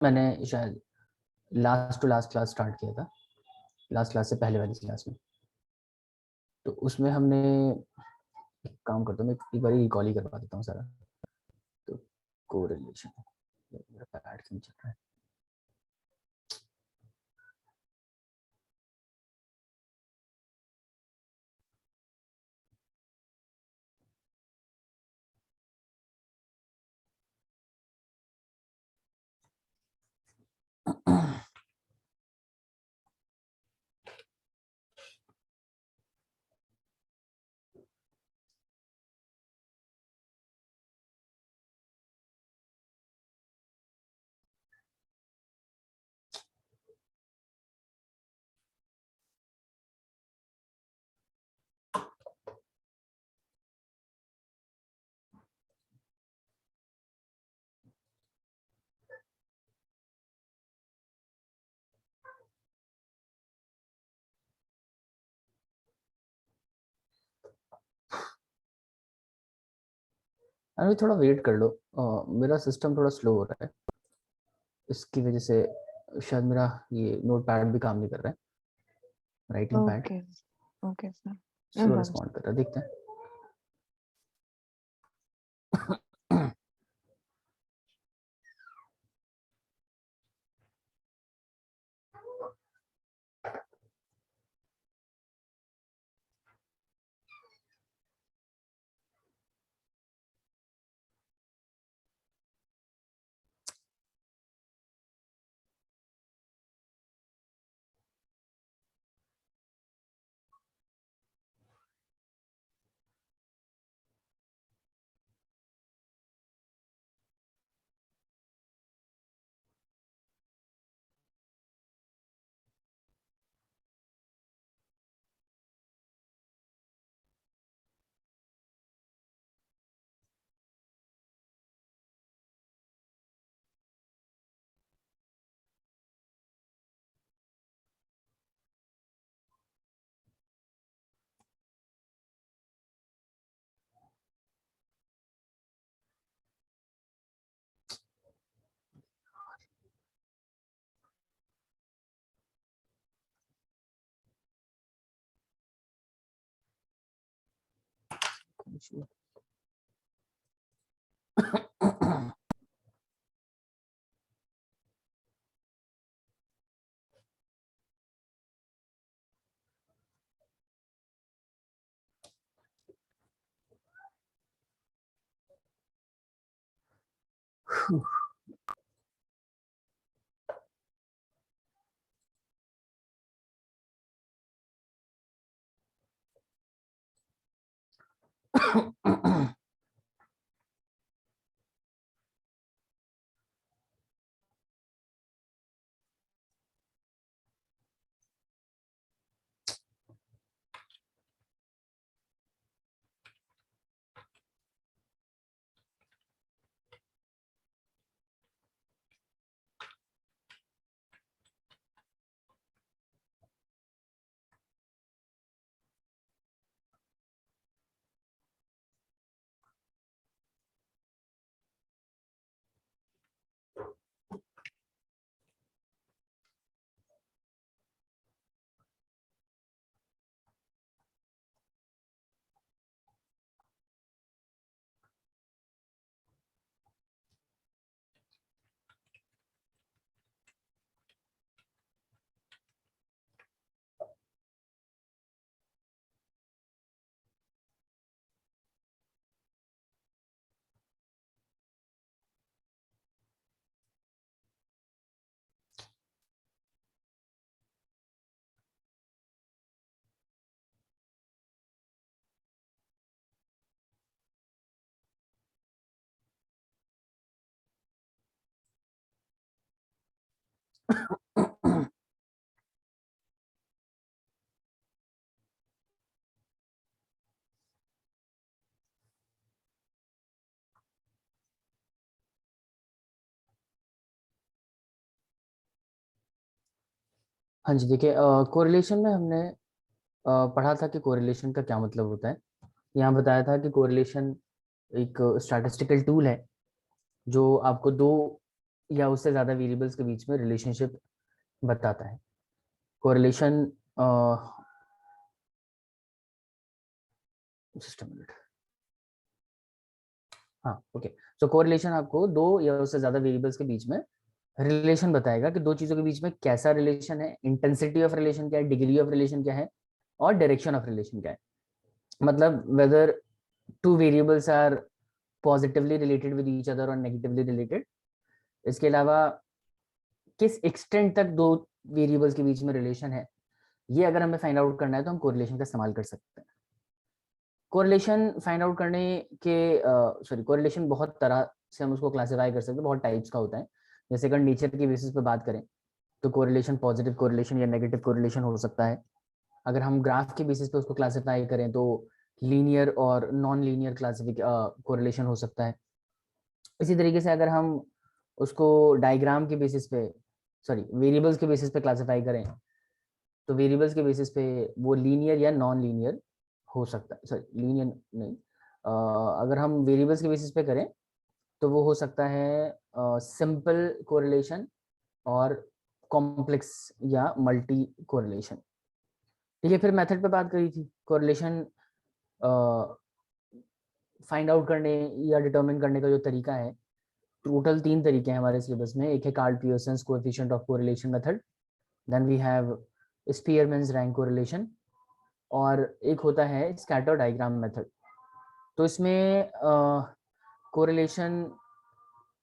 मैंने शायद last to last class start किया था, लास्ट क्लास से पहले वाली क्लास में। तो उसमें हमने एक काम करता हूँ, मैं एक बार रिकॉल ही करवा देता हूँ सारा। तो कोरिलेशन, मेरा पैड क्यों चल रहा है? अरे थोड़ा वेट कर लो, मेरा सिस्टम थोड़ा स्लो हो रहा है, इसकी वजह से शायद मेरा ये नोट पैड भी काम नहीं कर रहा है, writing pad okay okay sir, slow respond कर रहा है, देखते हैं। हाँ जी, देखिए कोरिलेशन में हमने पढ़ा था कि कोरिलेशन का क्या मतलब होता है। यहाँ बताया था कि कोरिलेशन एक स्टैटिस्टिकल टूल है जो आपको दो या उससे ज़्यादा वेरिएबल्स के बीच में रिलेशनशिप बताता है। कोरिलेशन जस्ट अ मिनट, हाँ ओके। सो कोरिलेशन आपको दो या उससे ज़्यादा वेरिएबल्स के बीच में रिलेशन बताएगा कि दो चीज़ों के बीच में कैसा रिलेशन है, इंटेंसिटी ऑफ रिलेशन क्या है, डिग्री ऑफ रिलेशन क्या है, और डायरेक्शन ऑफ रिलेशन क्या है। मतलब whether two variables are positively related with each other और नेगेटिवली रिलेटेड। इसके अलावा किस एक्सटेंट तक दो वेरिएबल्स के बीच में रिलेशन है, ये अगर हमें फाइंड आउट करना है तो हम कोरिलेशन का इस्तेमाल कर सकते हैं। कोरिलेशन फाइंड आउट करने के कोरिलेशन बहुत तरह से हम उसको क्लासिफाई कर सकते हैं, बहुत टाइप्स का होता है। जैसे अगर नेचर की बेसिस पे बात करें तो कोरिलेशन पॉजिटिव कोरिलेशन या नेगेटिव कोरिलेशन हो सकता है। अगर हम ग्राफ के बेसिस पे उसको क्लासिफाई करें तो लीनियर और नॉन लीनियर कोरिलेशन हो सकता है। इसी तरीके से अगर हम उसको डायग्राम के बेसिस पे वेरिएबल्स के बेसिस पे क्लासिफाई करें तो वेरिएबल्स के बेसिस पे वो लीनियर या नॉन लीनियर हो सकता है। लीनियर नहीं, अगर हम वेरिएबल्स के बेसिस पे करें तो वो हो सकता है सिंपल कोरिलेशन और कॉम्प्लेक्स या मल्टी कोरिलेशन। ठीक है, फिर मेथड पे बात करी थी। कोरिलेशन फाइंड आउट करने या डिटरमिन करने का जो तरीका है, टोटल 3 तरीके हैं हमारे सिलेबस में। एक है Karl Pearson's coefficient of correlation method, then we have Spearman's rank correlation, और एक होता है स्कैटर डायग्राम मेथड। तो इसमें कोरिलेशन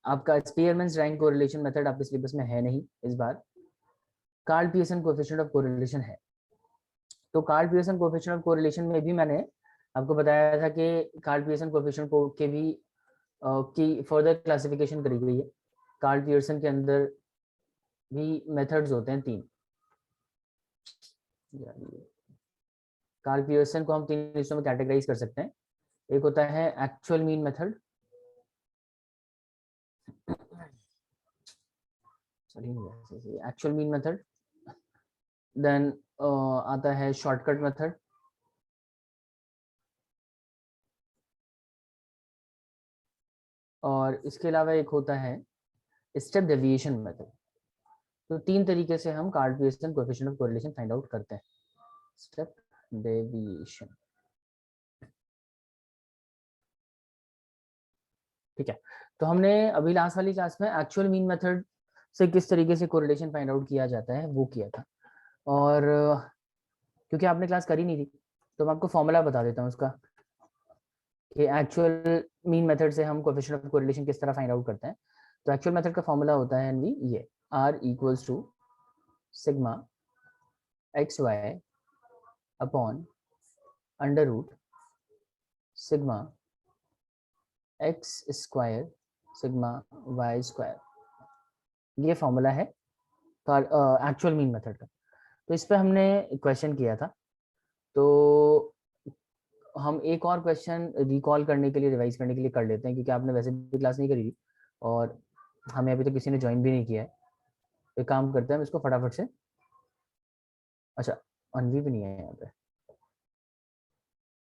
आपका स्पीयरमैन्स रैंक कोरिलेशन मेथड आपके सिलेबस में है नहीं इस बार। Karl Pearson coefficient of correlation है। तो Karl Pearson coefficient of correlation में भी मैंने आपको बताया था कि कार्ल पियर्सन कोएफिशिएंट को के भी की फर्दर क्लासिफिकेशन करी गई है। कार्ल पियर्सन के अंदर भी मेथड्स होते हैं 3। कार्ल पियर्सन को हम 3 हिस्सों में कैटेगराइज कर सकते हैं। एक होता है actual mean method, actual mean method, then आता है शॉर्टकट मेथड, और इसके अलावा एक होता है स्टेप डेविएशन मेथड। तो 3 तरीके से हम Karl Pearson coefficient of correlation find out करते हैं। स्टेप डेविएशन, ठीक है। तो हमने अभी लास्ट वाली क्लास में एक्चुअल मीन मेथड से किस तरीके से कोरिलेशन फाइंड आउट किया जाता है वो किया था। और क्योंकि आपने क्लास करी नहीं थी तो मैं आपको फॉर्मूला बता देता हूँ उसका, कि एक्चुअल मीन मेथड से हम कोएफिशिएंट ऑफ कोरिलेशन किस तरह फाइंड आउट करते हैं। तो एक्चुअल मेथड का फॉर्मूला होता है एनवी ये, R equals to sigma X Y upon under root sigma X square sigma Y square. ये फॉर्मूला है एक्चुअल मीन मेथड का। तो इस पर हमने क्वेश्चन किया था। तो हम एक और क्वेश्चन रिकॉल करने के लिए, रिवाइज करने के लिए कर लेते हैं, क्योंकि आपने वैसे भी क्लास नहीं करी थी और हमें अभी तक किसी ने ज्वाइन भी नहीं किया है। तो एक काम करते हैं हम इसको फटाफट से, अच्छा अनवी भी नहीं है यहाँ पे,